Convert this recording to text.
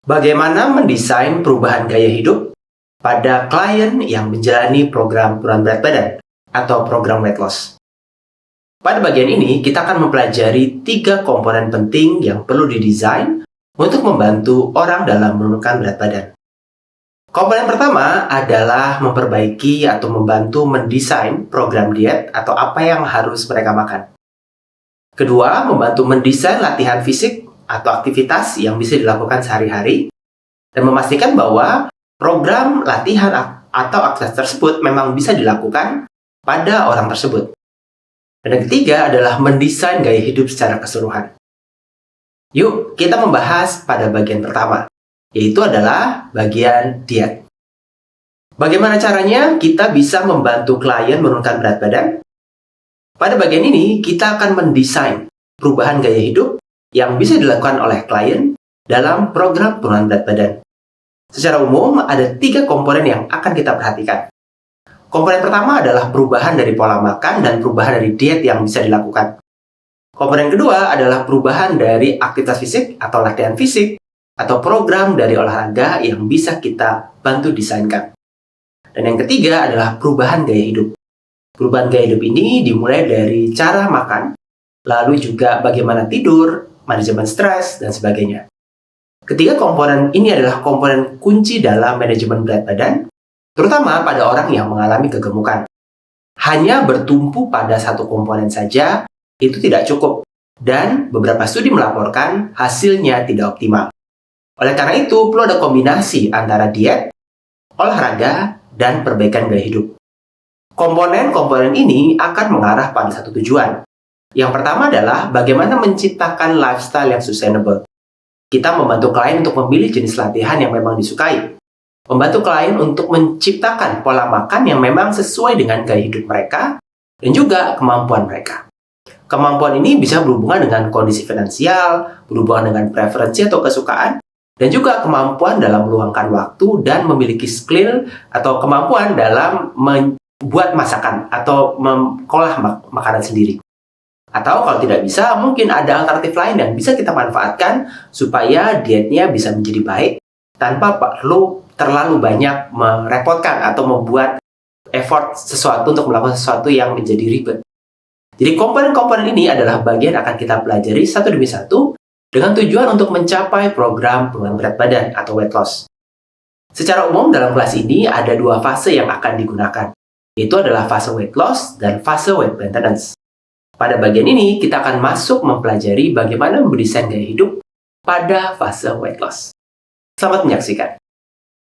Bagaimana mendesain perubahan gaya hidup pada klien yang menjalani program penurunan berat badan atau program weight loss. Pada bagian ini, kita akan mempelajari 3 komponen penting yang perlu didesain untuk membantu orang dalam menurunkan berat badan. Komponen pertama adalah memperbaiki atau membantu mendesain program diet atau apa yang harus mereka makan. Kedua, membantu mendesain latihan fisik atau aktivitas yang bisa dilakukan sehari-hari dan memastikan bahwa program latihan atau aktivitas tersebut memang bisa dilakukan pada orang tersebut. Dan yang ketiga adalah mendesain gaya hidup secara keseluruhan. Yuk, kita membahas pada bagian pertama, yaitu adalah bagian diet. Bagaimana caranya kita bisa membantu klien menurunkan berat badan? Pada bagian ini, kita akan mendesain perubahan gaya hidup yang bisa dilakukan oleh klien dalam program penurunan berat badan. Secara umum, ada 3 komponen yang akan kita perhatikan. Komponen pertama adalah perubahan dari pola makan dan perubahan dari diet yang bisa dilakukan. Komponen kedua adalah perubahan dari aktivitas fisik atau latihan fisik atau program dari olahraga yang bisa kita bantu desainkan. Dan yang ketiga adalah perubahan gaya hidup. Perubahan gaya hidup ini dimulai dari cara makan, lalu juga bagaimana tidur, manajemen stres, dan sebagainya. Ketiga komponen ini adalah komponen kunci dalam manajemen berat badan, terutama pada orang yang mengalami kegemukan. Hanya bertumpu pada satu komponen saja, itu tidak cukup, dan beberapa studi melaporkan hasilnya tidak optimal. Oleh karena itu, perlu ada kombinasi antara diet, olahraga, dan perbaikan gaya hidup. Komponen-komponen ini akan mengarah pada satu tujuan. Yang pertama adalah bagaimana menciptakan lifestyle yang sustainable. Kita membantu klien untuk memilih jenis latihan yang memang disukai. Membantu klien untuk menciptakan pola makan yang memang sesuai dengan gaya hidup mereka dan juga kemampuan mereka. Kemampuan ini bisa berhubungan dengan kondisi finansial, berhubungan dengan preferensi atau kesukaan, dan juga kemampuan dalam meluangkan waktu dan memiliki skill atau kemampuan dalam membuat masakan atau mengolah makanan sendiri. Atau kalau tidak bisa, mungkin ada alternatif lain yang bisa kita manfaatkan supaya dietnya bisa menjadi baik tanpa perlu terlalu banyak merepotkan atau membuat effort sesuatu untuk melakukan sesuatu yang menjadi ribet. Jadi komponen-komponen ini adalah bagian akan kita pelajari satu demi satu dengan tujuan untuk mencapai program penurunan berat badan atau weight loss. Secara umum dalam kelas ini ada 2 fase yang akan digunakan, yaitu adalah fase weight loss dan fase weight maintenance. Pada bagian ini, kita akan masuk mempelajari bagaimana mendesain gaya hidup pada fase weight loss. Selamat menyaksikan.